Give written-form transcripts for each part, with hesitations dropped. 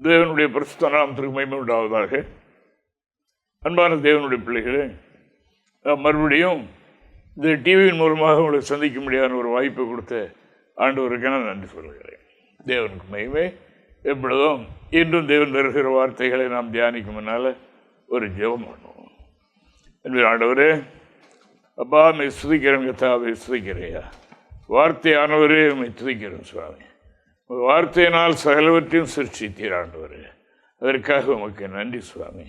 தேவனுடைய பரிசுத்த நாமத்திற்கு மகிமை உண்டாவதாக. அன்பான தேவனுடைய பிள்ளைகளே, மறுபடியும் இந்த டிவியின் மூலமாக உங்களை சந்திக்க முடியாத ஒரு வாய்ப்பை கொடுத்த ஆண்டவருக்கு நான் நன்றி சொல்கிறேன். தேவனுக்கு மகிமை. எப்பொழுதும் இன்றும் தேவன் தருகிற வார்த்தைகளை நாம் தியானிக்கும் முன்னால் ஒரு ஜெபம் பண்ணுவோம். என்பது ஆண்டவரே, அப்பா மை சுதிக்கிறேன், கத்தாவை சுதிக்கிறையா, வார்த்தையானவரே மை துதிக்கிறேன் சுவாமி. வார்த்தையினால் சகலவற்றையும் சிருஷ்டித்தீர் ஆண்டவரே, அதற்காக உமக்கு நன்றி சுவாமி.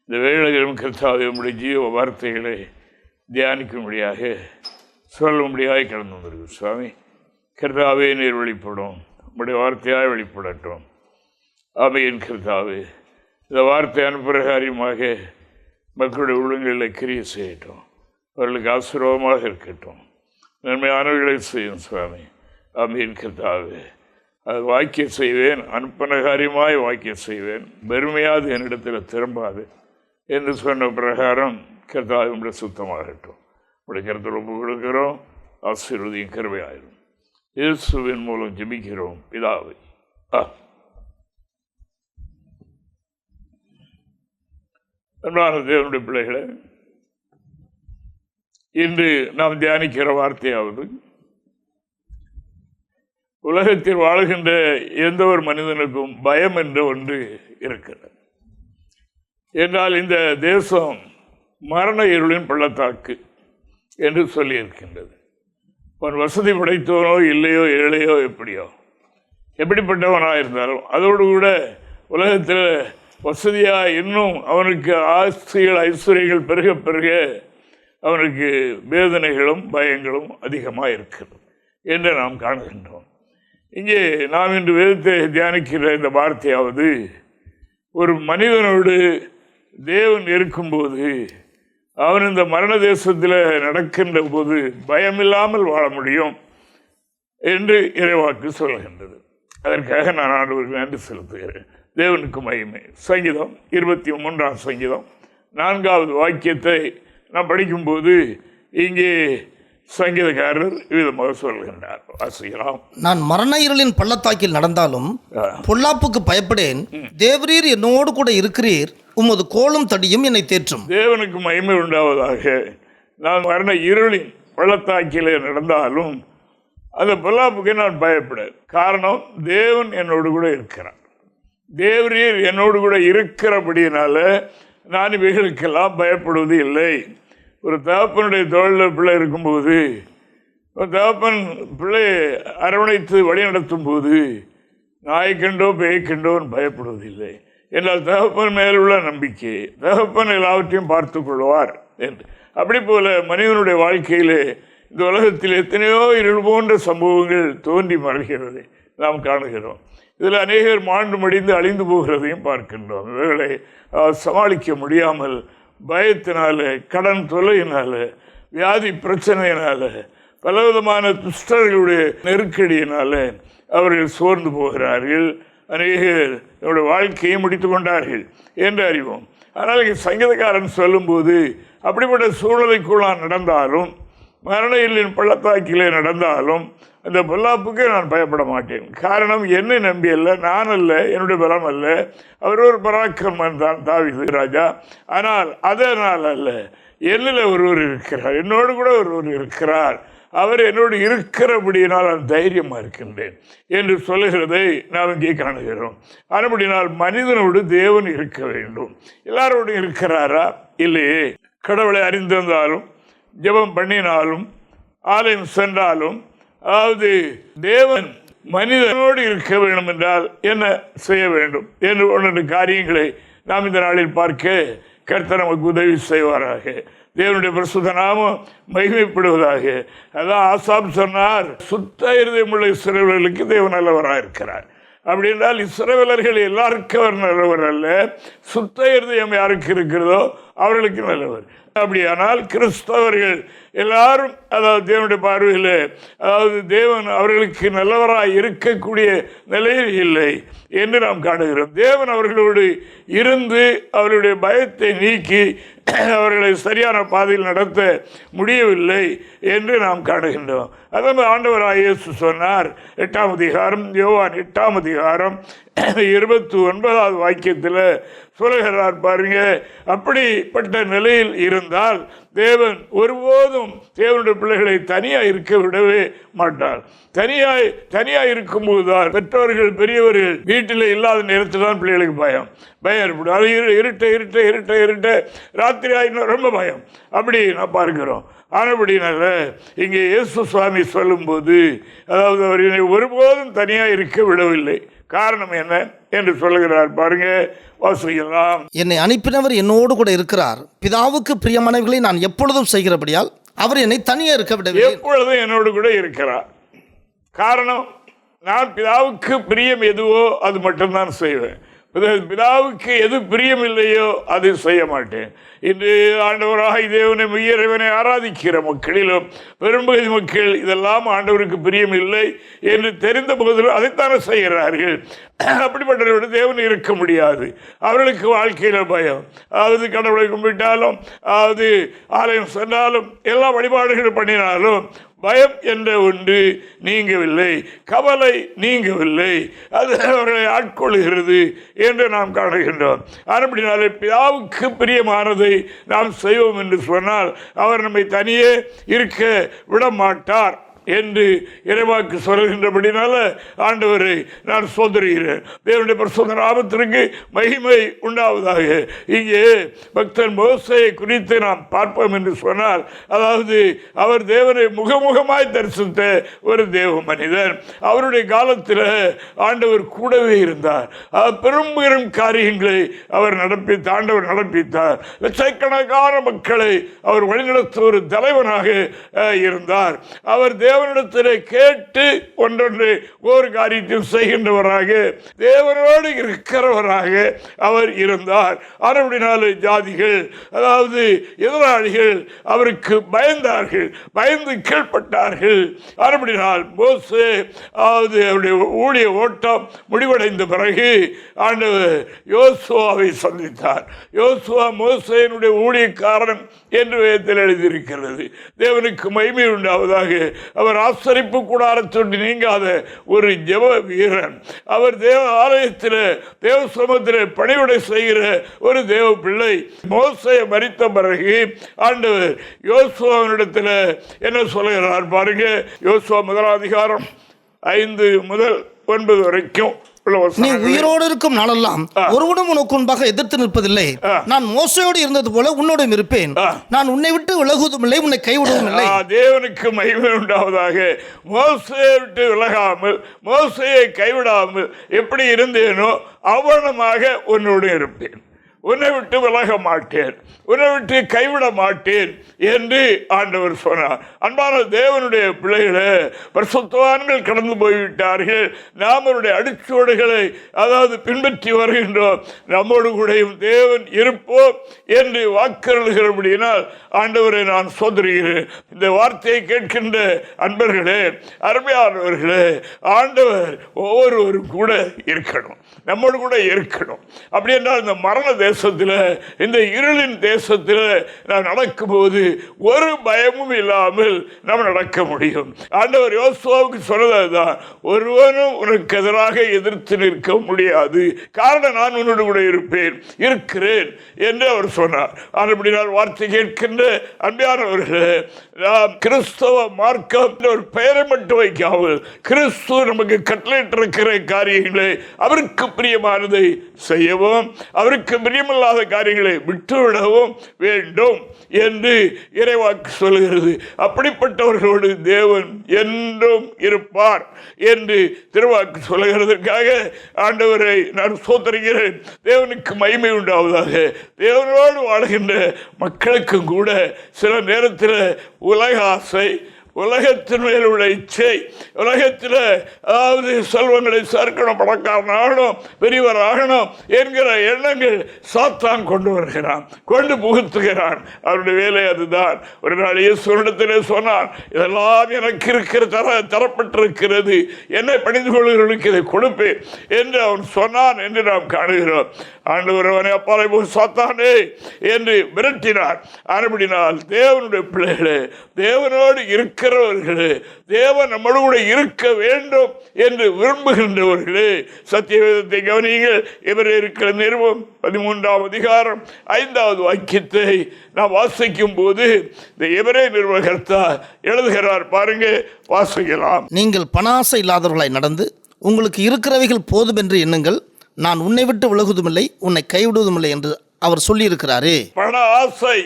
இந்த வேளையிலும் கர்த்தாவே உம்முடைய ஜீவ வார்த்தைகளை தியானிக்கும்படியாக சொல்லும்படியாக கடந்து வந்திருக்கு சுவாமி. கர்த்தாவே நீர் வெளிப்படும், உம்முடைய வார்த்தையாக வெளிப்படட்டும். ஆமையின் கர்த்தாவே, இந்த வார்த்தை அனுப்பிரகாரியமாக மக்களுடைய உள்ளங்களில் கிரியை செய்யட்டும், அவர்களுக்கு ஆசீர்வாதமாக இருக்கட்டும், நன்மையானவர்களை செய்யும் சுவாமி. ஆமையின் கர்த்தாவே, அது வாக்கியம் செய்வேன், அனுப்பனகாரியமாய் வாக்கியம் செய்வேன், பெருமையாது என்னிடத்தில் திரும்பாது என்று சொன்ன பிரகாரம் கர்த்தாவே உடைய சுத்தமாகட்டும். உடைய கருத்தில் ஒப்பு கொடுக்கிறோம். ஆசீர்வதியும் கருவையாயிரும். இயேசுவின் மூலம் ஜெபிக்கிறோம் பிதாவே. அன்பான தேவனுடைய பிள்ளைகளை, இன்று நாம் தியானிக்கிற வார்த்தையாவது, உலகத்தில் வாழ்கின்ற எந்த ஒரு மனிதனுக்கும் பயம் என்ற ஒன்று இருக்கிறது. என்றால் இந்த தேசம் மரண இருளின் பள்ளத்தாக்கு என்று சொல்லியிருக்கின்றது. ஒரு வசதி படைத்தவனோ இல்லையோ ஏழையோ எப்படியோ எப்படிப்பட்டவனாக இருந்தாலும் அதோடு கூட உலகத்தில் வசதியாக இன்னும் அவனுக்கு ஆஸ்திகள் ஐஸ்வர்யங்கள் பெருக பெருக அவனுக்கு வேதனைகளும் பயங்களும் அதிகமாக இருக்கிறது என்று நாம் காணுகின்றோம். இங்கே நாம் இன்று வேதத்தை தியானிக்கிற இந்த வார்த்தையாவது, ஒரு மனிதனோடு தேவன் இருக்கும்போது அவன் இந்த மரண தேசத்தில் நடக்கின்ற போது பயமில்லாமல் வாழ முடியும் என்று இறைவாக்கு சொல்கின்றது. அதற்காக நான் ஆண்டவருக்கு நன்றி செலுத்துகிறேன். தேவனுக்கு மகிமை. சங்கீதம் 23ஆம் சங்கீதம் 4வது வாக்கியத்தை நாம் படிக்கும்போது இங்கே சங்கீதக்காரர் விதமாக சொல்கின்றார். வாசிக்கலாம். நான் மரண இருளின் பள்ளத்தாக்கில் நடந்தாலும் பொல்லாப்புக்கு பயப்படேன், தேவரீர் என்னோடு கூட இருக்கிறீர், உமது கோலும் தடியும் என்னை தேற்றும். தேவனுக்கு மகிமை உண்டாவதாக. நான் மரண இருளின் பள்ளத்தாக்கிலே நடந்தாலும் அந்த பொல்லாப்புக்கு நான் பயப்பட, காரணம் தேவன் என்னோடு கூட இருக்கிறார். தேவரீர் என்னோடு கூட இருக்கிறபடியினால நான் இவைகளுக்கெல்லாம் பயப்படுவது இல்லை. ஒரு தகப்பனுடைய தோளில் பிள்ளை இருக்கும்போது, ஒரு தகப்பன் பிள்ளை அரவணைத்து வழி நடத்தும் போது நாய் கண்டோ பேய் கண்டோன்னு பயப்படுவதில்லை. என்றால் தகப்பன் மேலுள்ள நம்பிக்கை, தகப்பன் எல்லாவற்றையும் பார்த்து கொள்வார் என்று. அப்படி போல மனிதனுடைய வாழ்க்கையிலே இந்த உலகத்தில் எத்தனையோ இருள் போன்ற சம்பவங்கள் தோன்றி மறைகிறது நாம் காணுகிறோம். இதில் அநேகர் மாண்டு மடிந்து அழிந்து போகிறதையும் பார்க்கின்றோம். இவர்களை சமாளிக்க முடியாமல் பயத்தினால, கடன் தொல்லையினால, வியாதி பிரச்சனையினால, பலவிதமான துஷ்டர்களுடைய நெருக்கடியினால அவர்கள் சோர்ந்து போகிறார்கள். அநேகர் என்னுடைய வாழ்க்கையை முடித்து கொண்டார்கள் என்று அறிவோம். ஆனால் இங்கே சங்கீதக்காரன் சொல்லும்போது, அப்படிப்பட்ட சூழ்நிலைக்குள்ளான் நடந்தாலும், மரண இருளின் பள்ளத்தாக்கிலே நடந்தாலும் அந்த பொல்லாப்புக்கு நான் பயப்பட மாட்டேன். காரணம் என்னை நம்பி அல்ல, நான் அல்ல, என்னுடைய பலம் அல்ல, அவர் ஒரு பராக்கிரமன் தான் தாவீது ராஜா. ஆனால் அதனால் அல்ல, என்னில் ஒருவர் இருக்கிறார், என்னோடு கூட ஒருவர் இருக்கிறார், அவர் என்னோடு இருக்கிறபடியினால் நான் தைரியமாக இருக்கின்றேன் என்று சொல்லுகிறதை நாம் இங்கே காணுகிறோம். அதுபடினால் மனிதனோடு தேவன் இருக்க வேண்டும். எல்லாரோடு இருக்கிறாரா? இல்லையே. கடவுளை அறிந்திருந்தாலும், ஜெபம் பண்ணினாலும், ஆலயம் சென்றாலும், அதாவது தேவன் மனிதனோடு இருக்க வேண்டும் என்றால் என்ன செய்ய வேண்டும் என்று ஒன்று காரியங்களை நாம் இந்த நாளில் பார்க்க கர்த்தர் நமக்கு உதவி செய்வாராக. தேவனுடைய பரிசுத்த நாமம் மகிமைப்படுவதாக. அதான் ஆசாப் சொன்னார், சுத்த இருதயமுள்ள இஸ்ரவேலர்களுக்கு தேவன் நல்லவராக இருக்கிறார். அப்படி என்றால் இஸ்ரவேலர்கள் எல்லாருக்கும் அவர் நல்லவர் அல்ல. சுத்த இருதயம் யாருக்கு இருக்கிறதோ அவர்களுக்கு நல்லவர். அப்படியானால் கிறிஸ்தவர்கள் எல்லாரும் அதாவது தேவனுடைய பார்வையில் அதாவது தேவன் அவர்களுக்கு நல்லவராய் இருக்கக்கூடிய நிலையில் இல்லை என்று நாம் காணுகிறோம். தேவன் அவர்களோடு இருந்து அவர்களுடைய பயத்தை நீக்கி அவர்களை சரியான பாதையில் நடத்த முடியவில்லை என்று நாம் காணுகின்றோம். அதான் ஆண்டவராகிய இயேசு சொன்னார். 8ஆம் அதிகாரம் யோவான் 8ஆம் அதிகாரம் 29வது வாக்கியத்தில் சொல்லுகிறார் பாருங்க. அப்படிப்பட்ட நிலையில் இருந்தால் தேவன் ஒருபோதும் தேவனுடைய பிள்ளைகளை தனியாக இருக்க விடவே மாட்டார். தனியாக இருக்கும்போது தான் பெற்றோர்கள் பெரியவர்கள் வீட்டில் இல்லாத நேரத்தில் தான் பிள்ளைகளுக்கு பயம் ஏற்படும். அது இருட்ட ராத்திரி ஆகினா ரொம்ப பயம். அப்படி நான் பார்க்கிறோம். ஆனபடினால இங்கே இயேசு சுவாமி சொல்லும்போது அதாவது அவர் ஒருபோதும் தனியாக இருக்க விடவில்லை. காரணம் என்ன என்று சொல்லுகிறார் பாருங்க, வாசிக்கலாம். என்னை அனுப்பினவர் என்னோடு கூட இருக்கிறார். பிதாவுக்கு பிரியமானவர்களை நான் எப்பொழுதும் செய்கிறபடியால் அவர் என்னை தனியாக இருக்க விடவில்லை. எப்பொழுதும் என்னோடு கூட இருக்கிறார். காரணம், நான் பிதாவுக்கு பிரியம் எதுவோ அது மட்டும்தான் செய்வேன். பிதாவுக்கு எது பிரியம் இல்லையோ அது செய்ய மாட்டேன். இன்று ஆண்டவராக தேவனை மெய்யறைவனை ஆராதிக்கிற மக்களிலும் பெரும்பகுதி மக்கள் இதெல்லாம் ஆண்டவருக்கு பிரியம் இல்லை என்று தெரிந்த போதிலும் அதைத்தானே செய்கிறார்கள். அப்படிப்பட்டவர்களோடு தேவன் இருக்க முடியாது. அவர்களுக்கு வாழ்க்கையில் பயம். அதாவது கடவுளை கும்பிட்டாலும் அதாவது ஆலயம் சென்றாலும் எல்லா வழிபாடுகள் பண்ணினாலும் பயம் என்ற ஒன்று நீங்கவில்லை, கவலை நீங்கவில்லை. அது அவர்களை ஆட்கொள்கிறது என்று நாம் காணுகின்றோம். அப்படினாலே பிதாவுக்கு பிரியமானதை நாம் செய்வோம் என்று சொன்னால் அவர் நம்மை தனியே இருக்க விட மாட்டார் என்று இறைவாக்கு சொல்கின்றபடினால ஆண்டவரை நான் சோதரிகிறேன். தேவனுடைய பரிசுத்த நாமத்திற்கு மகிமை உண்டாவதாக. இங்கே பக்தன் மோசேயை குறித்து நாம் பார்ப்போம் என்று சொன்னால் அதாவது அவர் தேவனை முகமுகமாய் தரிசித்த ஒரு தேவ மனிதன். அவருடைய காலத்தில் ஆண்டவர் கூடவே இருந்தார். பெரும் பெரும் காரியங்களை அவர் ஆண்டவர் நடப்பித்தார். லட்சக்கணக்கான மக்களை அவர் வழிநடத்த ஒரு தலைவனாக இருந்தார். அவர் தேவனிடத்தில் கேட்டு ஒன்றொன்று ஒரு காரியத்தையும் செய்கின்றவராக தேவனோடு இருக்கிறவராக அவர் இருந்தார். அப்படினால ஜாதிகள் அதாவது எதிராளிகள் அவருக்கு பயந்தார்கள், பயந்து கீழ்ப்பட்டார்கள். அப்படினால் மோசே அதாவது அவருடைய ஊழிய ஓட்டம் முடிவடைந்த பிறகு ஆண்டவர் யோசுவாவை சந்தித்தார். யோசுவா மோசேயினுடைய ஊழியக்காரன் என்று வேதத்தில் எழுதியிருக்கிறது. தேவனுக்கு மகிமை உண்டாவதாக. அவர் ஆசரிப்பு கூடாரத்தொட்டு நீங்காத ஒரு ஜெப வீரன். அவர் தேவ ஆலயத்தில் தேவ சமூகத்தில் பணிவிடை செய்கிற ஒரு தேவ பிள்ளை. மோசேயை மரித்த பிறகு ஆண்டவர் யோசுவாவினிடத்தில் என்ன சொல்லுகிறார் பாருங்க. யோசுவா 1ஆம் அதிகாரம் 5 முதல் 9 வரைக்கும் நீ உயிரோடு இருக்கும் நாளெல்லாம் ஒருவனும் உனக்கு முன்பாக எதிர்த்து நிற்பதில்லை. நான் மோசையோடு இருந்தது போல உன்னோடும் இருப்பேன். நான் உன்னை விட்டு விலகுவதும் இல்லை, உன்னை கைவிடுவதும் இல்லை. தேவனுக்கு மகிமை உண்டாவதாக. மோசையை விட்டு விலகாமல், மோசையை கைவிடாமல் எப்படி இருந்தேனோ அவ்வளமாக உன்னோடு இருப்பேன். உன்னை விட்டு விலக மாட்டேன், உன்னை விட்டு கைவிட மாட்டேன் என்று ஆண்டவர் சொன்னார். அன்பான தேவனுடைய பிள்ளைகளை பரிசுத்தவான்கள் கடந்து போய்விட்டார்கள். நாம் அவருடைய அடிச்சுவடுகளை அதாவது பின்பற்றி வருகின்றோம். நம்மோடு கூடயும் தேவன் இருப்போம் என்று வாக்குறுதிகிறபடியினால் ஆண்டவரை நான் சோதரிகிறேன். இந்த வார்த்தையை கேட்கின்ற அன்பர்களே, அருமையானவர்களே, ஆண்டவர் ஒவ்வொருவரும் கூட இருக்கணும், நம்மோடு கூட இருக்கணும். அப்படி என்றால் இந்த மரண தேசத்தில், இந்த இருளின் தேசத்தில் நாம் நடக்கும்போது ஒரு பயமும் இல்லாமல் நாம் நடக்க முடியும். ஆண்டவர் யோசுவாவுக்கு சொன்னதுதான், ஒருவனும் உனக்கு எதிராக எதிர்த்து நிற்க முடியாது, காரணம் நான் உன்னோடு கூட இருக்கிறேன் என்று அவர் சொன்னார். அப்படினால் வார்த்தை கேட்கின்ற அன்பானவர்களே, நாம் கிறிஸ்தவ மார்க்கம் ஒரு பெயரை மட்டும் வைக்காமல் கிறிஸ்துவ நமக்கு கட்டளையிட்டிருக்கிற காரியங்களை அவருக்கு பிரியமானதை செய்யவும், அவருக்கு பிரியமில்லாத காரியங்களை விட்டுவிடவும் வேண்டும் என்று இறைவாக்கு சொல்கிறது. அப்படிப்பட்டவர்களோடு தேவன் என்றும் இருப்பார் என்று திருவாக்கு சொல்லுகிறதற்காக ஆண்டவரை நான் சோதரிக்கிறேன். தேவனுக்கு மகிமை உண்டாவதாக. தேவனோடு வாழ்கின்ற மக்களுக்கும் கூட சில நேரத்தில் உலக ஆசை, உலகத்தின் மேல் உள்ள இச்சை, உலகத்தில் அதாவது செல்வங்களை சேர்க்கணும், பணக்காரனாகணும், பெரியவர் ஆகணும் என்கிற எண்ணங்கள் சாத்தான் கொண்டு வருகிறான், கொண்டு புகுத்துகிறான். அவருடைய வேலை அதுதான். ஒரு நாள் இயேசுவிடத்திலே சொன்னான், இதெல்லாம் எனக்கு இருக்கிற தரப்பட்டிருக்கிறது, என்னை பணிந்து கொள்கிறவர்களுக்கு இதை கொடுப்பேன் என்று அவன் சொன்னான் என்று நாம் காணுகிறோம். ஆண்டவர் அவனை அப்பாலை சாத்தானே என்று விரட்டினார். ஆனபடினால் தேவனுடைய பிள்ளைகளே, தேவனோடு இருக்கிறவர்களே, தேவன் நம்மளோடு கூட இருக்க வேண்டும் என்று விரும்புகின்றவர்களே, சத்தியவேதத்தை கவனியுங்கள். எபிரேயருக்கு நிருபம் 13ஆம் அதிகாரம் 5வது வாக்கியத்தை நாம் வாசிக்கும் போது இந்த எபிரேய நிருபகர்த்தா எழுதுகிறார். பாருங்க, வாசிக்கலாம். நீங்கள் பணாசை இல்லாதவர்களாய் நடந்து உங்களுக்கு இருக்கிறவைகள் போதும் என்று எண்ணுங்கள், நான் உன்னை விட்டு விலகுவதுமில்லை, உன்னை கைவிடுவதுமில்லை என்று அவர் சொல்லியிருக்கிறாரே. பண ஆசை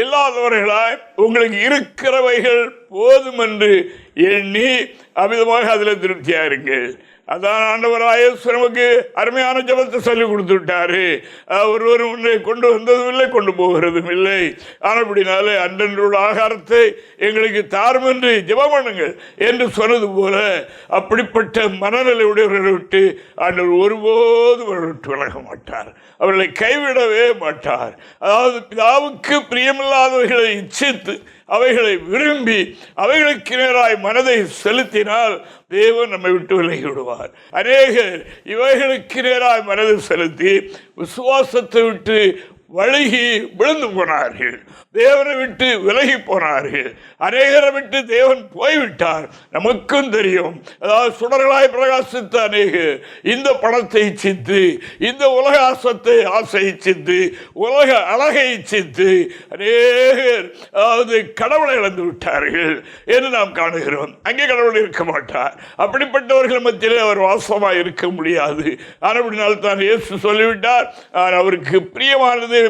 இல்லாதவர்களாய் உங்களுக்கு இருக்கிறவைகள் போதும் என்று எண்ணி அமிதமாக அதில் திருப்தியாருங்கள். அதான் ஆண்டவராய நமக்கு அருமையான ஜபத்தை சொல்லி கொடுத்து விட்டாரு. ஒருவரும் உன்னை கொண்டு வந்ததும் இல்லை, கொண்டு போகிறதும் இல்லை. ஆனப்படினாலே அன்றன்றுள்ள ஆகாரத்தை எங்களுக்கு தாரும் என்று ஜெபம் பண்ணுங்கள் என்று சொன்னது போல அப்படிப்பட்ட மனநிலை உடையவர்களை விட்டு ஆண்டவர் ஒருபோதும் விட்டு விலக மாட்டார், அவர்களை கைவிடவே மாட்டார். அதாவது பிதாவுக்கு பிரியமில்லாதவர்களை இச்சித்து அவைகளை விரும்பி அவைகளுக்கு நேராய் மனதை செலுத்தினால் தேவன் நம்மை விட்டு விலகி விடுவார். அநேகர் இவைகளுக்கு நேராய் மனதை செலுத்தி விசுவாசத்தை விட்டு வழுகி விழுந்து போனார்கள், தேவனை விட்டு விலகி போனார்கள். அநேகரை விட்டு தேவன் போய்விட்டார். நமக்கும் தெரியும். அதாவது சுடர்களாய் பிரகாசித்த அநேகர் இந்த பணத்தை இச்சித்து, இந்த உலக ஆசை இச்சித்து, உலக அழகை இச்சித்து அநேகர் அதாவது கடவுளை இழந்து விட்டார்கள் என்று நாம் காணுகிறோம். அங்கே கடவுள் இருக்க மாட்டார். அப்படிப்பட்டவர்கள் மத்தியிலே அவர் வாசமாக இருக்க முடியாது. அப்படினால் தான் இயேசு சொல்லிவிட்டார், அவருக்கு பிரியமானது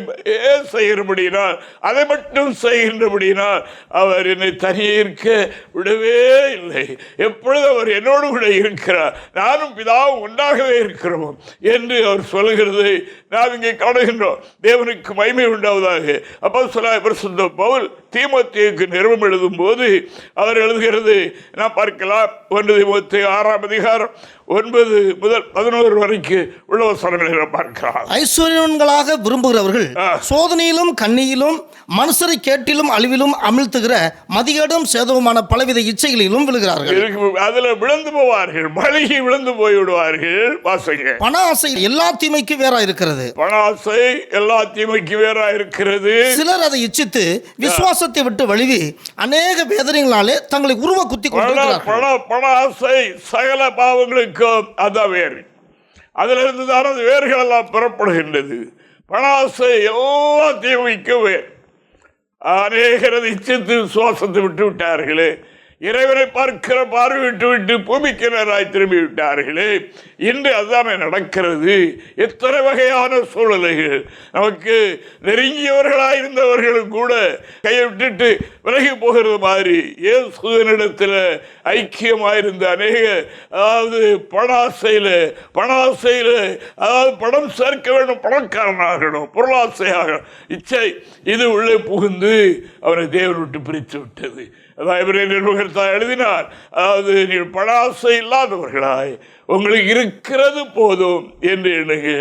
செய்கிறபடியினால், அதை மட்டும் செய்கின்றபடியினால் அவர் என்னை தனியே இருக்க விடவே இல்லை. எப்பொழுது அவர் என்னோடு கூட இருக்கிறார், நானும் பிதாவும் ஒன்றாகவே இருக்கிறோம் என்று அவர் சொல்லுகிறதை நாம் இங்கே காணுகின்றோம். தேவனுக்கு மகிமை உண்டாவதாக. அப்போஸ்தலனாகிய பரிசுத்த பவுல் தீமோத்தேயுக்கு நிருபம் எழுதும் போது அவர் எழுதுகிறது நாம் பார்க்கலாம். 1 தீமோத்தேயு 6ஆம் அதிகாரம் 9 முதல் 11 வரைக்கும் உள்ள வசனங்களை பார்க்கலாம். ஐஸ்வர்யவான்களாக விரும்புகிறவர்கள் சோதனையிலும் கண்ணியிலும் மனுஷரை கேட்டிலும் அழிவிலும் அமிழ்த்துகிற மதிகேடும் சேதவுமான பலவித இச்சைகளிலும் விழுகிறார்கள். அதுல விழுந்து போவார்கள், மலகி விழுந்து போய்விடுவார்கள். வாசங்க, பண ஆசை எல்லா தீமைக்கு வேறா இருக்கிறது. பண ஆசை எல்லா தீமைக்கு வேறா இருக்கிறது. சிலர் அதை இச்சித்து விசுவாசத்தை விட்டு வழுவி அநேக வேதனைகளாலே தங்களை உருவ குத்தி கொண்டிருக்கிறார்கள். பண ஆசை சகல பாவங்களுக்கும் அதான் வேறு. அதிலிருந்து தான் அது வேர்கள் எல்லாம் பெறப்படுகின்றது. பண ஆசை எல்லா தீமைக்கும் வேறு. அநேகரது இச்சித்து விசுவாசத்தை விட்டு விட்டார்களே, இறைவனை பார்க்கிற பார்வை விட்டு விட்டு பூமிக்கு நேராய் திரும்பி விட்டார்களே. இன்று அதுதானே நடக்கிறது. எத்தனை வகையான சூழ்நிலைகள். நமக்கு நெருங்கியவர்களாக இருந்தவர்களும் கூட கையை விட்டுட்டு விலகி போகிறது மாதிரி இயேசுவினிடத்தில் ஐக்கியமாயிருந்த அநேக, அதாவது பணாசையில் அதாவது பணம் சேர்க்க வேண்டும், பணக்காரனாகணும், பொருளாசையாக இச்சை இது உள்ளே புகுந்து அவனை தேவன் விட்டு பிரித்து விட்டது. அதான் எபிரேய நிருபகர்த்தா எழுதினார், அதாவது நீங்கள் பணாசை இல்லாதவர்களாய் உங்களுக்கு இருக்கிறது போதும் என்று எண்ணுங்க.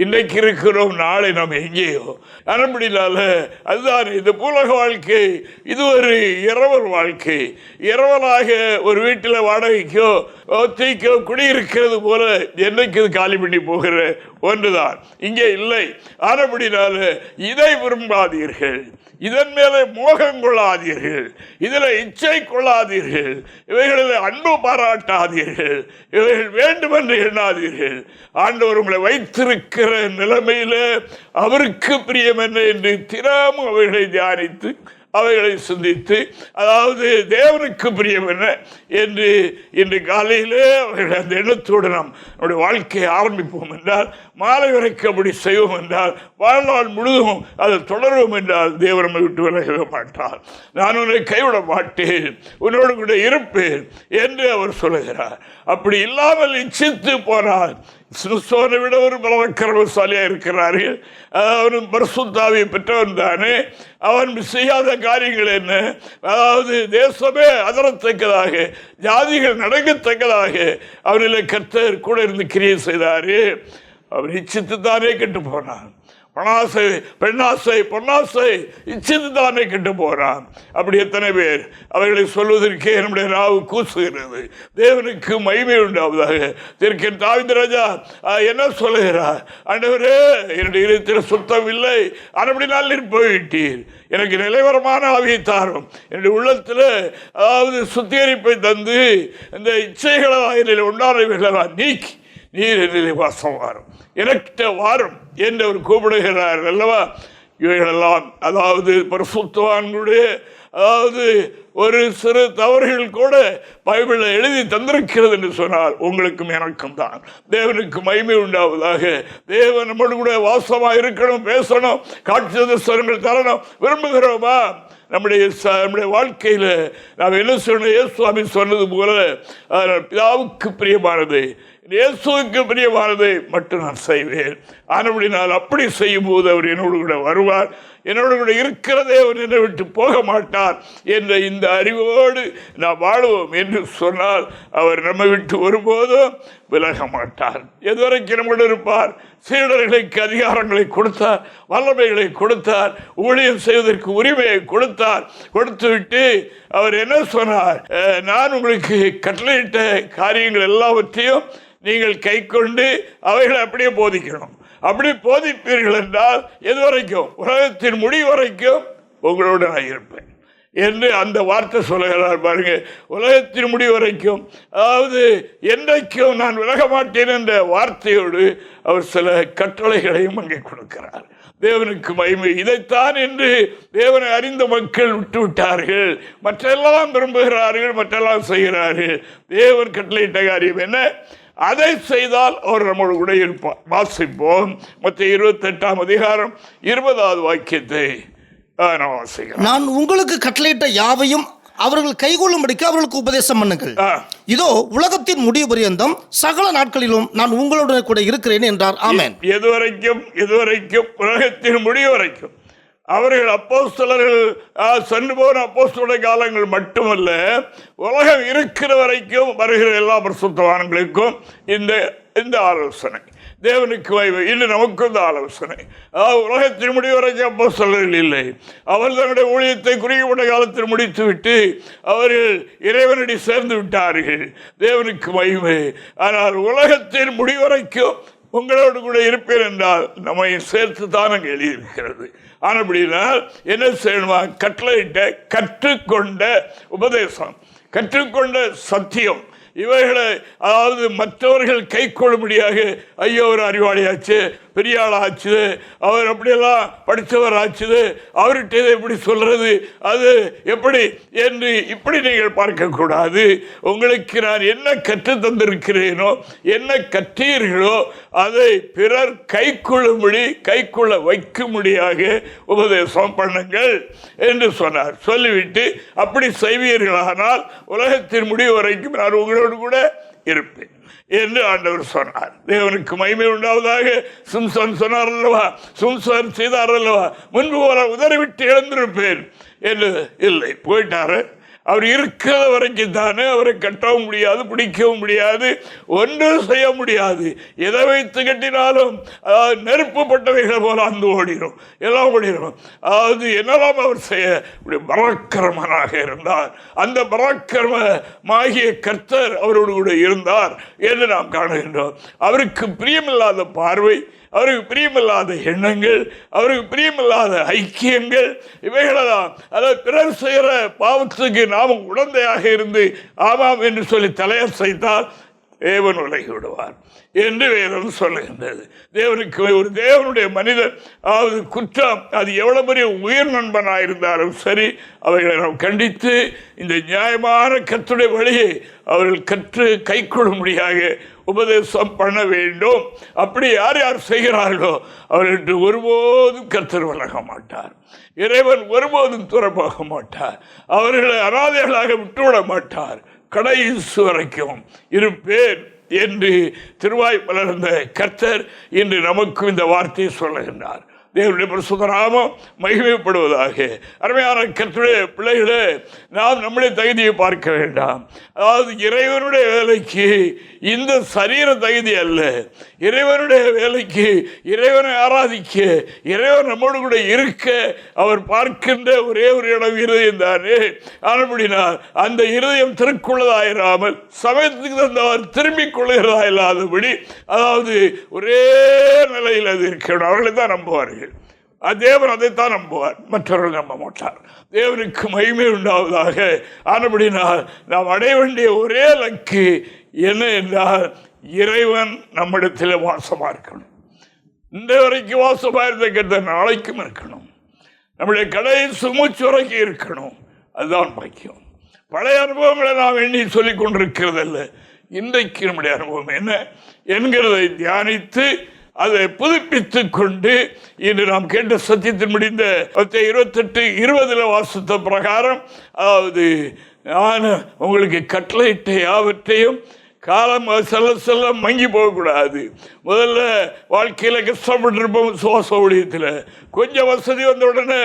இன்றைக்கு இருக்கிறோம், நாளை நாம் எங்கேயோ. அதன்படினால அதுதான் இந்த பூலக வாழ்க்கை. இது ஒரு இரவல் வாழ்க்கை. இரவலாக ஒரு வீட்டில் வாடகைக்கோ ஒத்தைக்கோ குடியிருக்கிறது போல என்னைக்கு இது காலி பண்ணி போகிற ஒன்றுதான் இங்கே இல்லை. ஆனபடினால இதை விரும்பாதீர்கள், இதன் மேலே மோகம் கொள்ளாதீர்கள், இதில் இச்சை கொள்ளாதீர்கள், இவைகளில் அன்பு பாராட்டாதீர்கள், இவைகள் வேண்டுமென்று எண்ணாதீர்கள். ஆண்டவர் உங்களை வைத்திருக்கிற நிலைமையில அவருக்கு பிரியம் என்ன என்று தினமும் அவைகளை தியானித்து அவைகளை சிந்தித்து, அதாவது தேவனுக்கு பிரியம் என்ன என்று இன்று காலையிலே அவர்கள் அந்த எண்ணத்தோடு நாம் நம்முடைய வாழ்க்கையை ஆரம்பிப்போம் என்றால், மாலை வரைக்கும் அப்படி செய்வோம் என்றால், வாழ்நாள் முழுதும் அதை தொடருவோம் என்றால் தேவன் நம்மை விட்டு விலகவே மாட்டார். நான் உன்னை கைவிட மாட்டேன், உன்னோடு கூட இருப்பேன் என்று அவர் சொல்லுகிறார். அப்படி இல்லாமல் இச்சித்து போனால் சிம்சோனை விட ஒரு பராக்கிரமசாலியாக இருக்கிறார்கள். அவன் பரிசுத்தாவியை பெற்றவன் தானே. அவன் செய்யாத காரியங்கள் என்ன? அதாவது தேசமே அதரத்தக்கதாக, ஜாதிகள் நடக்கத்தக்கதாக அவனில் கர்த்தர் கூட இருந்து கிரியை செய்தார். அவன் இச்சித்து தானே கெட்டு போனான். பணாசை, பெண்ணாசை, பொன்னாசை இச்சித்து தானே கெட்டு போறான். அப்படி எத்தனை பேர் அவர்களை சொல்வதற்கே நம்முடைய நாவு கூசுகிறது. தேவனுக்கு மகிமை உண்டாவதாக. திருக்கன் தாவீது ராஜா என்ன சொல்லுகிறார்? ஆண்டவரே, என்னுடைய இதயத்தில் சுத்தம் இல்லை, அப்படினால் நீர் போய்விட்டீர். எனக்கு நிலைவரமான ஆவியை தாரும். என்னுடைய உள்ளத்தில் அதாவது சுத்திகரிப்பை தந்து இந்த இச்சைகளாக உண்டானவைகளை நீக்கி நீர் என்னிலே வாசம் வாரும், எனக்கிட்ட வாரும் என்று அவர் கூப்பிடுகிறார் அல்லவா? இவைகளெல்லாம் அதாவது பரிசுத்தவான்களுடைய அதாவது ஒரு சிறு தவறுகள் கூட பைபிளில் எழுதி தந்திருக்கிறது என்று சொன்னால் உங்களுக்கும் எனக்கும் தான். தேவனுக்கு மகிமை உண்டாவதாக. தேவன் நம்மோடு கூட வாசமாக இருக்கணும், பேசணும், காட்சி தரிசனங்கள் தரணும் விரும்புகிறோமா? நம்முடைய வாழ்க்கையில் நாம் என்ன சொன்ன இயேசுவாமி சொன்னது போல பிதாவுக்கு பிரியமானது, இயேசுவுக்கு பிரியமானதை மட்டும் நான் செய்வேன். ஆனபடி நான் அப்படி செய்யும் போது அவர் என்னோடு கூட வருவார், என்னோடு கூட இருக்கிறதே அவர் என்னை விட்டு போக மாட்டார் என்ற இந்த அறிவோடு நாம் வாழுவோம் என்று சொன்னால் அவர் நம்மை விட்டு ஒருபோதும் விலக மாட்டார். எதுவரைக்கும் நம்மோடு இருப்பார். சீடர்களுக்கு அதிகாரங்களை கொடுத்தார், வல்லமைகளை கொடுத்தார், ஊழியம் செய்வதற்கு உரிமையை கொடுத்தார். கொடுத்துவிட்டு அவர் என்ன சொன்னார்? நான் உங்களுக்கு கட்டளையிட்ட காரியங்கள் எல்லாவற்றையும் நீங்கள் கை கொண்டு அவைகளை அப்படியே போதிக்கணும். அப்படி போதிப்பீர்கள் என்றால் எதுவரைக்கும்? உலகத்தின் முடிவு வரைக்கும் உங்களோடு நான் இருப்பேன் என்று அந்த வார்த்தை சொல்லுகிறார் பாருங்க. உலகத்தின் முடிவு வரைக்கும், அதாவது என்றைக்கும் நான் விலக மாட்டேன் என்ற வார்த்தையோடு அவர் சில கட்டளைகளையும் அங்கே கொடுக்கிறார். தேவனுக்கு மகிமை. இதைத்தான் என்று தேவனை அறிந்த மக்கள் விட்டுவிட்டார்கள். மற்றெல்லாம் விரும்புகிறார்கள், மற்றெல்லாம் செய்கிறார்கள். தேவன் கட்டளையிட்ட காரியம் என்ன? அதை செய்தால் அவர் நம்மோடு கூட இருப்பார். வாசிப்போம் மத்தேயு 28ஆம் அதிகாரம் 20வது வாக்கியத்தை வாசிக்கிறோம். நான் உங்களுக்கு கட்டளையிட்ட யாவையும் அவர்கள் கைகொள்ளும்படிக்கு அவர்களுக்கு உபதேசம் பண்ணுங்கள். இதோ உலகத்தின் முடிவு பரியந்தம் சகல நாட்களிலும் நான் உங்களுடன் கூட இருக்கிறேன் என்றார். ஆமென். எதுவரைக்கும்? உலகத்தின் முடிவு வரைக்கும். அவர்கள் அப்போஸ்தலர்கள் சென்று போன அப்போஸ்தலருடைய காலங்கள் மட்டுமல்ல, உலகம் இருக்கிற வரைக்கும் வருகிற எல்லா பரிசுத்தவான்களுக்கும் இந்த ஆலோசனை. தேவனுக்கு மகிமை. இன்னும் நமக்கு இந்த ஆலோசனை. உலகத்தின் முடிவு வரைக்கும் அப்போஸ்தலர்கள் இல்லை. அவர் தன்னுடைய ஊழியத்தை குறுகிய காலத்தில் முடித்துவிட்டு அவர்கள் இறைவனடி சேர்ந்து விட்டார்கள். தேவனுக்கு மகிமை. ஆனால் உலகத்தின் முடிவு வரைக்கும் உங்களோடு கூட இருப்பேன் என்றால் நம்மை சேர்த்து தான் அங்கே எழுதியிருக்கிறது. ஆனபடினால் என்ன செய்யணுமா? கட்டளையிட்ட கற்றுக்கொண்ட உபதேசம், கற்றுக்கொண்ட சத்தியம், இவைகளை அதாவது மற்றவர்கள் கை கொள்ளும்படியாக, ஐயோ ஒரு அறிவாளியாச்சு, பெரிய ஆளாச்சு, அவர் அப்படியெல்லாம் படித்தவர் ஆச்சுது, அவர்கிட்ட இதை எப்படி சொல்றது, அது எப்படி என்று இப்படி நீங்கள் பார்க்கக்கூடாது. உங்களுக்கு நான் என்ன கற்று தந்திருக்கிறேனோ, என்ன கற்றீர்களோ அதை பிறர் கை கொள்ள வைக்கும்படியாக உபதேசம் பண்ணுங்கள் என்று சொன்னார். சொல்லிவிட்டு அப்படி செய்வீர்களானால் உலகத்தின் முடிவு வரைக்கும் நான் உங்களோடு கூட இருப்பேன் என்று ஆண்டவர் சொன்னார். தேவனுக்கு மகிமை உண்டாவதாக. சிம்சன் சொன்னார் அல்லவா, சிம்சன் செய்தார் அல்லவா, முன்பு போல உதறிவிட்டு எழுந்திருப்பேன் என்று இல்லை, போயிட்டாரு. அவர் இருக்கிற வரைக்கும் தானே அவரை கட்டவும் முடியாது, பிடிக்கவும் முடியாது, ஒன்றும் செய்ய முடியாது. எதை வைத்து கட்டினாலும் நெருப்பு பட்டவைகள் போல அந்த ஓடிடும், எல்லாம் ஓடிடும். அதாவது என்னெல்லாம் அவர் செய்ய பராக்கிரமனாக இருந்தார். அந்த பராக்கிரமமாகிய கர்த்தர் அவரோடு கூட இருந்தார் என்று நாம் காணுகின்றோம். அவருக்கு பிரியமில்லாத பார்வை, அவருக்கு பிரியமில்லாத எண்ணங்கள், அவருக்கு பிரியமில்லாத ஐக்கியங்கள், இவைகளெல்லாம் அதாவது பிறர் செய்கிற பாவத்துக்கு நாம் உடந்தையாக இருந்து ஆமாம் என்று சொல்லி தலையசைத்தால் தேவன் உலகி விடுவார் என்று வேதம் சொல்லுகின்றது. தேவனுக்கு ஒரு தேவனுடைய மனிதன் அதாவது குற்றம் அது எவ்வளவு பெரிய உயிர் நண்பனாயிருந்தாலும் சரி, அவைகளை நாம் கண்டித்து இந்த நியாயமான கர்த்தருடைய வழியை அவர்கள் கற்று கை கொள்ளும்படியாக உபதேசம் பண்ண வேண்டும். அப்படி யார் யார் செய்கிறார்களோ அவர்களுக்கு ஒருபோதும் கர்த்தர் விலக மாட்டார். இறைவன் ஒருபோதும் துறப்பாக மாட்டார். அவர்களை அனாதைகளாக விட்டுவிட மாட்டார். கடைசி வரைக்கும் இருப்பேன் என்று திருவாய் மலர்ந்த கர்த்தர் இன்று நமக்கும் இந்த வார்த்தையை சொல்லுகின்றார். தேவனுடைய பரிசுத்த நாமம் மகிமைப்படுவதாக. அருமையான கர்த்தருடைய பிள்ளைகளே, நாம் நம்முடைய தகுதியை பார்க்க வேண்டாம். அதாவது இறைவனுடைய வேலைக்கு இந்த சரீர தகுதி அல்ல. இறைவனுடைய வேலைக்கு, இறைவனை ஆராதிக்க, இறைவன் நம்மோடு கூட இருக்க அவர் பார்க்கின்ற ஒரே ஒரு இடம் இருதயம் தானே. ஆனபடினால் அந்த இருதயம் திருக்குள்ளதாயிராமல் சமயத்துக்கு தந்தவர் திரும்பிக் கொள்கிறதா இல்லாதபடி, அதாவது ஒரே நிலையில் அது இருக்கணும். அவர்களை தான் நம்புவார்கள். தேவன் அதைத்தான் நம்புவார், மற்றவர்கள் நம்ப மாட்டார். தேவனுக்கு மகிமை உண்டாவதாக. ஆனபடினால் நாம் அடைய வேண்டிய ஒரே லக்கு என்ன என்றால், இறைவன் நம்மிடத்தில் வாசமாக இருக்கணும். இன்றைய வரைக்கும் வாசமாக இருந்த கெட்ட நாளைக்கும் இருக்கணும். நம்முடைய கடைசி மூச்சு வரைக்கும் இருக்கணும். அதுதான் பாக்கியம். பழைய அனுபவங்களை நாம் எண்ணி சொல்லிக் கொண்டிருக்கிறதல்ல, இன்றைக்கு நம்முடைய அனுபவம் என்ன என்கிறதை தியானித்து அதை புதுப்பித்துக் கொண்டு இன்று நாம் கேட்ட சத்தியத்தின் முடிந்த 28:20 வாசித்த பிரகாரம், அதாவது நான் உங்களுக்கு கட்டளையிட்ட யாவற்றையும் காலம் செல்ல செல்ல மங்கி போகக்கூடாது. முதல்ல வாழ்க்கையில் கஷ்டப்பட்டிருப்போம், சுவாச ஊழியத்தில் கொஞ்சம் வசதி வந்த உடனே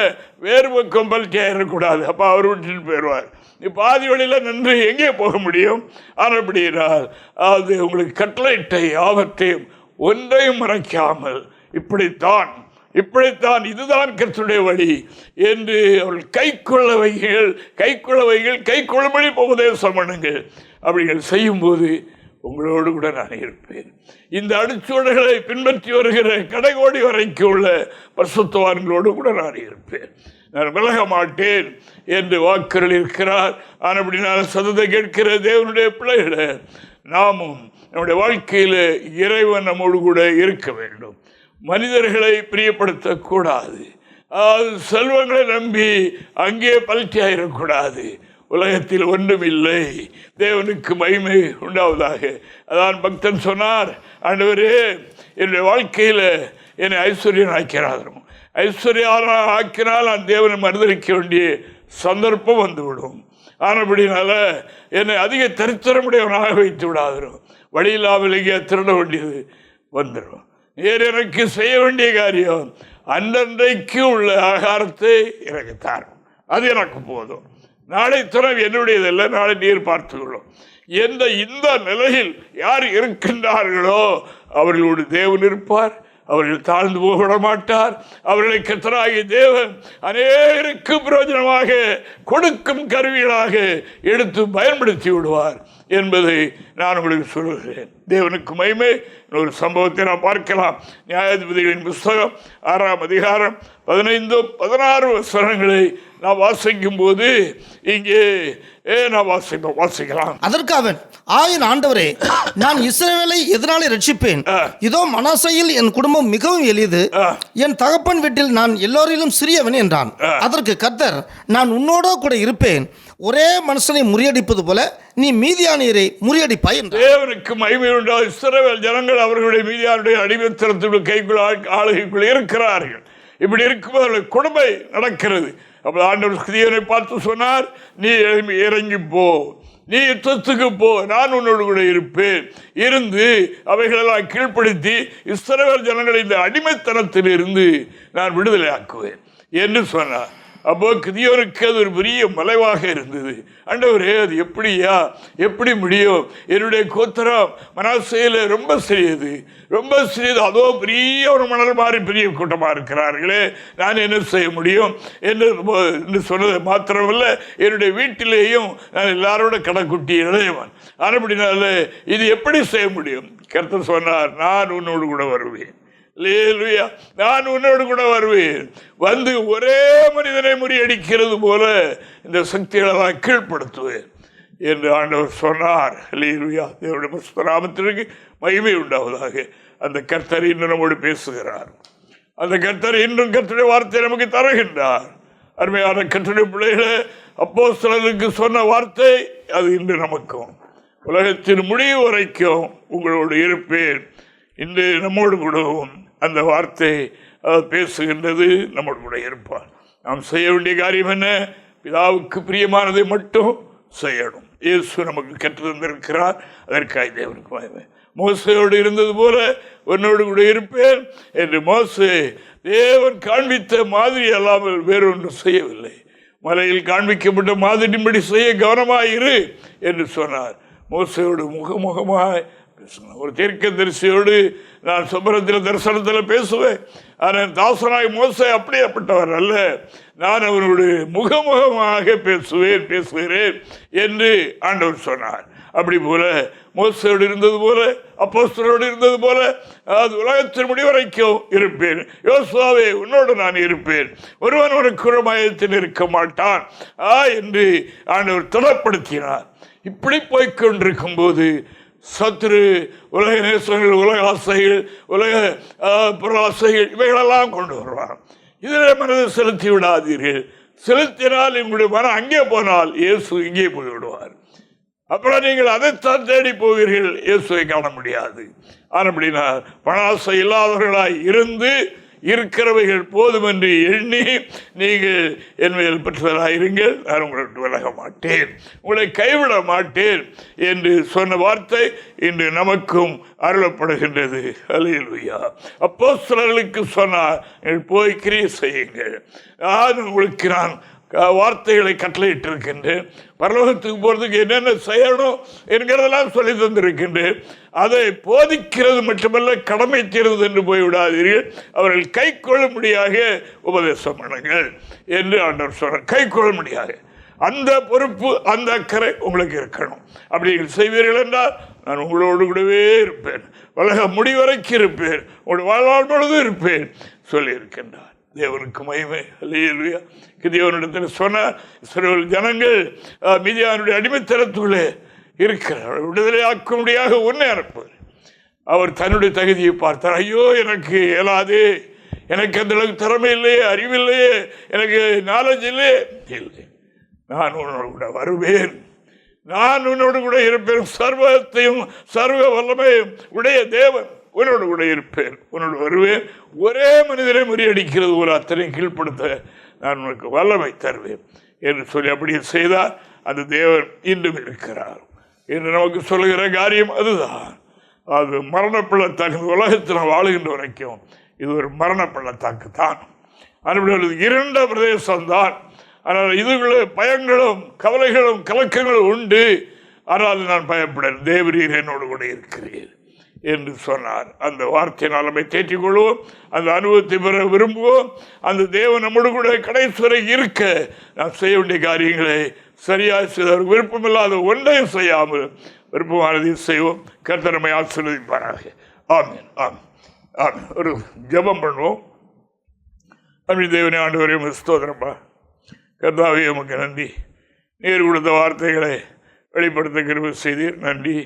வேறு பக்கம் பல்ட்டி ஆயிடக்கூடாது. அப்போ அவர் விட்டுட்டு போயிடுவார். நீ பாதி வழியில் நின்று எங்கே போக முடியும்? ஆனப்படினால் அது உங்களுக்கு கட்டளையிட்ட யாவற்றையும் ஒன்றையும் மறைக்காமல் இப்படித்தான் இதுதான் கர்த்தருடைய வழி என்று அவர்கள் கை கொள்ளும்படி உபதேசம் பண்ணுங்கள். அப்படிங்கள் செய்யும்போது உங்களோடு கூட நான் இருப்பேன். இந்த அடிச்சுவடுகளை பின்பற்றி வருகிற கடைகோடி வரைக்கும் உள்ள பரிசுத்தவான்களோடு கூட நான் இருப்பேன். நான் விலக மாட்டேன் என்று வாக்குகள் இருக்கிறார். ஆனபடினால் சத்தத்தை கேட்கிற தேவனுடைய பிள்ளைகளை, நாமும் நம்முடைய வாழ்க்கையில் இறைவன் நம்மோடு கூட இருக்க வேண்டும். மனிதர்களை பிரியப்படுத்தக்கூடாது. அதாவது செல்வங்களை நம்பி அங்கே பல்ட்டி ஆயிடக்கூடாது. உலகத்தில் ஒன்றும் இல்லை. தேவனுக்கு மகிமை உண்டாவதாக. அதான் பக்தன் சொன்னார், ஆண்டவரே என்னுடைய வாழ்க்கையில் என்னை ஐஸ்வர்யம் ஆக்கிறாரும். ஐஸ்வர்யம் ஆக்கினால் நான் தேவனை மறுதளிக்க வேண்டிய சந்தர்ப்பம் வந்துவிடும். ஆனபடினால என்னை அதிக தரித்திரமுடையவனாக வைத்து விடாதரும். வழியில்லாமல் எங்கே திருட வேண்டியது வந்துடும். எனக்கு செய்ய வேண்டிய காரியம் அன்றன்றைக்கு உள்ள ஆகாரத்தை எனக்கு தாரும், அது எனக்கு போதும். நாளை துறவு என்னுடையதல்ல, நாளை நீர் பார்த்துக்கொள்ளும் என்ற இந்த நிலையில் யார் இருக்கின்றார்களோ அவர்களோடு தேவன் இருப்பார். அவர்கள் தாழ்ந்து போக மாட்டார். அவர்களை கர்த்தராகிய தேவன் அநேகருக்கு பிரயோஜனமாக கொடுக்கும் கருவிகளாக எடுத்து பயன்படுத்தி விடுவார் என்பதை நான் உங்களுக்கு சொல்கிறேன். தேவனுக்கு மகிமை. ஒரு சம்பவத்தை நாம் பார்க்கலாம். நியாயாதிபதிகளின் புஸ்தகம் 6ஆம் அதிகாரம் 15-16 வசனங்களை நாம் வாசிக்கும் போது இங்கே நாம் வாசிக்கலாம். அதற்கு அவன், ஆயின் ஆண்டவரே, நான் இஸ்ரவேலை எதனாலே ரட்சிப்பேன்? இதோ மனாசையில் என் குடும்பம் மிகவும் எளிது, என் தகப்பன் வீட்டில் நான் எல்லோரிலும் சிறியவன் என்றான். அதற்கு கர்த்தர், நான் உன்னோட கூட இருப்பேன், ஒரே மனுஷனை முறியடிப்பது போல நீ மீதியானியரை முறியடிப்பாய் என்றார். தேவனுக்கு மகிமை உண்டா. இஸ்ரவேல் ஜனங்கள் அவர்களுடைய மீதியானுடைய அடிமைத்தனத்துடைய கைக்குள் ஆளுகைக்குள் இருக்கிறார்கள். இப்படி இருக்கும்போது அவர்களுடைய கொடுமை நடக்கிறது. அப்போ ஆண்டவர் கிதியோனை பார்த்து சொன்னார், நீ இறங்கி போ, நீ யுத்தத்துக்கு போ, நான் உன்னோடு கூட இருப்பேன். இருந்து அவைகளெல்லாம் கீழ்ப்படுத்தி இஸ்ரவேல் ஜனங்களை இந்த அடிமைத்தனத்தில் இருந்து நான் விடுதலை ஆக்குவேன் என்று சொன்னார். அப்போ கிதியோனுக்கு அது ஒரு பெரிய மலைவாக இருந்தது. ஆண்டவரே, அது எப்படி முடியும்? என்னுடைய கோத்திரம் மனாசேயில ரொம்ப சிறியது. அதோ பெரிய ஒரு மணல் மாதிரி பெரிய கூட்டமாக இருக்கிறார்களே, நான் என்ன செய்ய முடியும் என்று சொன்னது மாத்திரமல்ல, என்னுடைய வீட்டிலேயும் நான் எல்லாரோட கடைக்குட்டி இளையவன். ஆனபடினால இது எப்படி செய்ய முடியும்? கர்த்தர் சொன்னார், நான் உன்னோடு கூட வருவேன். அல்லேலூயா, நான் உன்னோடு கூட வருவேன். வந்து ஒரே மனிதனை முறியடிக்கிறது போல இந்த சக்திகளெல்லாம் கீழ்ப்படுத்துவேன் என்று ஆண்டவர் சொன்னார். அல்லேலூயா, தேவனுடைய பரிசுத்த நாமத்திற்கு மகிமை உண்டாவதாக. அந்த கர்த்தர் இன்னும் நம்மோடு பேசுகிறார். அந்த கர்த்தர் இன்னும் கர்த்தருடைய வார்த்தை நமக்கு தருகின்றார். அருமையான கர்த்தருடைய பிள்ளைகளை, அப்போஸ்தலருக்கு சொன்ன வார்த்தை அது இன்று நமக்கும். உலகத்தின் முடிவு வரைக்கும் உங்களோடு இருப்பேன் இன்று நம்மோடு கூடவும் அந்த வார்த்தை பேசுகின்றது. நம்மோடு கூட இருப்பார். நாம் செய்ய வேண்டிய காரியம் என்ன? பிதாவுக்கு பிரியமானதை மட்டும் செய்யணும். இயேசு நமக்கு கற்று தந்திருக்கிறார். அதற்காக தேவனுக்கு மகிமை. மோசையோடு இருந்தது போல உன்னோடு கூட இருப்பேன் என்று மோசே தேவன் காண்பித்த மாதிரி அல்லாமல் வேறொன்று செய்யவில்லை. மலையில் காண்பிக்கப்பட்ட மாதிரிபடி செய்ய கவனமாயிரு என்று சொன்னார். மோசையோடு முகமுகமாய் பேசினார். ஒரு தீர்க்கதரிசியோடு நான் சொப்பனத்தில் தரிசனத்தில் பேசுவேன், ஆனால் தாசனாய் மோசே அப்படியேப்பட்டவர் அல்ல, நான் அவரோடு முகமுகமாக பேசுகிறேன் என்று ஆண்டவர் சொன்னார். அப்படி போல மோசையோடு இருந்தது போல, அப்போஸ்தலரோடு இருந்தது போல, அது உலகத்தின் முடிவரைக்கும் இருப்பேன். யோசுவாவே, உன்னோடு நான் இருப்பேன், ஒருவன் ஒரு குறமாயத்தில் இருக்க மாட்டான் என்று ஆண்டவர் திடப்படுத்தினார். இப்படி போய்கொண்டிருக்கும் போது சத்துரு உலக நேசங்கள், உலக ஆசைகள், உலக பொருளாசைகள் இவைகளெல்லாம் கொண்டு வருவான். இதில் மனதை செலுத்தி விடாதீர்கள். செலுத்தினால் உங்களுடைய மனம் அங்கே போனால் இயேசு இங்கே போய்விடுவார். அப்புறம் நீங்கள் அதைத்தான் தேடி போவீர்கள், இயேசுவை காண முடியாது. அப்படின்னா பணாசை இல்லாதவர்களாய் இருந்து இருக்கிறவைகள் போதும் என்று எண்ணி நீங்கள் என் மேல் பெற்றவராயிருங்கள், நான் உங்களுக்கு விலக மாட்டேன், உங்களை கைவிட மாட்டேன் என்று சொன்ன வார்த்தை இன்று நமக்கும் அருளப்படுகின்றது. அல்லேலூயா. அப்போஸ்தலர்களுக்கு சொன்னார், போய் கிரியை செய்யுங்கள், உங்களுக்கு நான் வார்த்தைகளை கட்டளையிட்டிருக்கின்றேன், பரலோகத்துக்கு போகிறதுக்கு என்னென்ன செய்யணும் என்கிறதெல்லாம் சொல்லி தந்திருக்கின்றேன். அதை போதிக்கிறது மட்டுமல்ல, கடமை தீர்வது என்று போய்விடாதீர்கள், அவர்கள் கை கொள்ளும்படியாக உபதேசம் பண்ணுங்கள் என்று ஆண்டவர் சொல்றார். கை கொள்ளும்படியாக அந்த பொறுப்பு, அந்த அக்கறை உங்களுக்கு இருக்கணும். அப்படி நீங்கள் செய்வீர்கள் என்றால் நான் உங்களோடு கூடவே இருப்பேன், உலக முடிவரைக்கும் இருப்பேன், உங்களுடைய வாழ்நாள் முழுவதும் இருப்பேன் சொல்லியிருக்கின்றார். தேவனுக்கு மகிமை. அல்லேலூயா. கிதியோனிடத்தில் சொன்னார், இஸ்ரவேல் ஜனங்கள் மிதியானுடைய அடிமைத்தனத்துக்குள்ளே இருக்கிறார், விடுதலையாக்கும்படியாக உன்னை அனுப்புவார். அவர் தன்னுடைய தகுதியை பார்த்தார். ஐயோ, எனக்கு இயலாது, எனக்கு அந்த அளவுக்கு திறமை இல்லையே, அறிவில்லையே, எனக்கு நாலேஜ் இல்லையே. இல்லை, நான் உன்னோடு கூட வருவேன், நான் உன்னோடு கூட இருப்பேன். சர்வத்தையும் சர்வ வல்லமையும் உடைய தேவன் உன்னோடு கூட இருப்பேன், உன்னோடு வருவேன். ஒரே மனிதரை முறியடிக்கிறது ஒரு அத்தனை கீழ்ப்படுத்த நான் உனக்கு வல்லமை தருவேன் என்று சொல்லி அப்படியே செய்தார். அந்த தேவன் இன்றும் இருக்கிறார் என்று நமக்கு சொல்லுகிற காரியம் அதுதான். அது மரண பள்ளத்தாக்கு, உலகத்தில் வாழுகின்ற வரைக்கும் இது ஒரு மரண பள்ளத்தாக்கு தான். அதுபடி இருண்ட பிரதேசம்தான். ஆனால் இதுக்குள்ள பயங்களும் கவலைகளும் கலக்கங்களும் உண்டு. ஆனால் நான் பயப்படேன், தேவரீர் என்னோடு கூட இருக்கிறேன் என்று சொன்னார். அந்த வார்த்தையினால் நம்மை தேற்றிக் கொள்வோம், அந்த அனுபவத்தை பெற விரும்புவோம். அந்த தேவன் நம்மோடு கூட கடைசி வரை இருக்க நாம் செய்ய வேண்டிய காரியங்களை சரியாக செய்தவர் விருப்பமில்லாத ஒன்றையும் செய்யாமல் விருப்பமானதையும் செய்வோம். கர்த்தர் நம்மை ஆசீர்வதிப்பாராக. ஆமென். ஆமென். ஆமென். ஒரு ஜெபம் பண்ணுவோம். அப்படி தேவனே, ஆண்டவரே, ஸ்தோத்திரப்பா. கர்த்தாவே, உமக்கு நன்றி. நீர் கொடுத்த வார்த்தைகளை வெளிப்படுத்த கிருபை செய்தீர். நன்றி.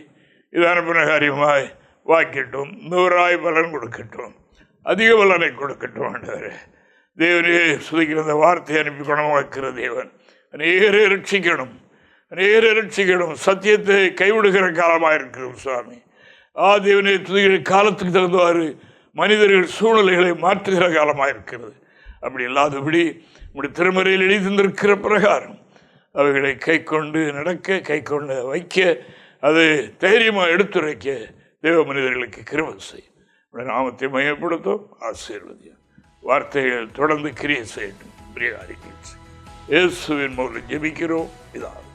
இது அனுப்பின காரியமாய் வாக்கிட்டும், 100 பலன் கொடுக்கட்டும், அதிக பலனை கொடுக்கட்டும். ஆண்டவரே, தேவனே, சுதிக்கிற அந்த வார்த்தையை அனுப்பி குணமாக்குற தேவன் அநேகரை ரட்சிக்கணும், அநேகரை ரட்சிக்கணும். சத்தியத்தை கைவிடுகிற காலமாக இருக்கிறோம் சுவாமி. தேவனே, துதிக்கிற காலத்துக்கு தகுந்தவாறு மனிதர்கள் சூழ்நிலைகளை மாற்றுகிற காலமாக இருக்கிறது. அப்படி இல்லாதபடி நம்முடைய திருமறையில் எழுதி தந்திருக்கிற பிரகாரம் அவைகளை கை கொண்டு நடக்க, கை கொண்டு வைக்க, அது தைரியமாக எடுத்துரைக்க தேவ மனிதர்களுக்கு கிருபை செய்யும். நாமத்தை மையப்படுத்தும். ஆசீர்வதியும். வார்த்தைகள் தொடர்ந்து கிரியை செய்யட்டும். பிரியகாரிகள் இயேசுவின் மூலம் ஜெபிக்கிறோம். இதான்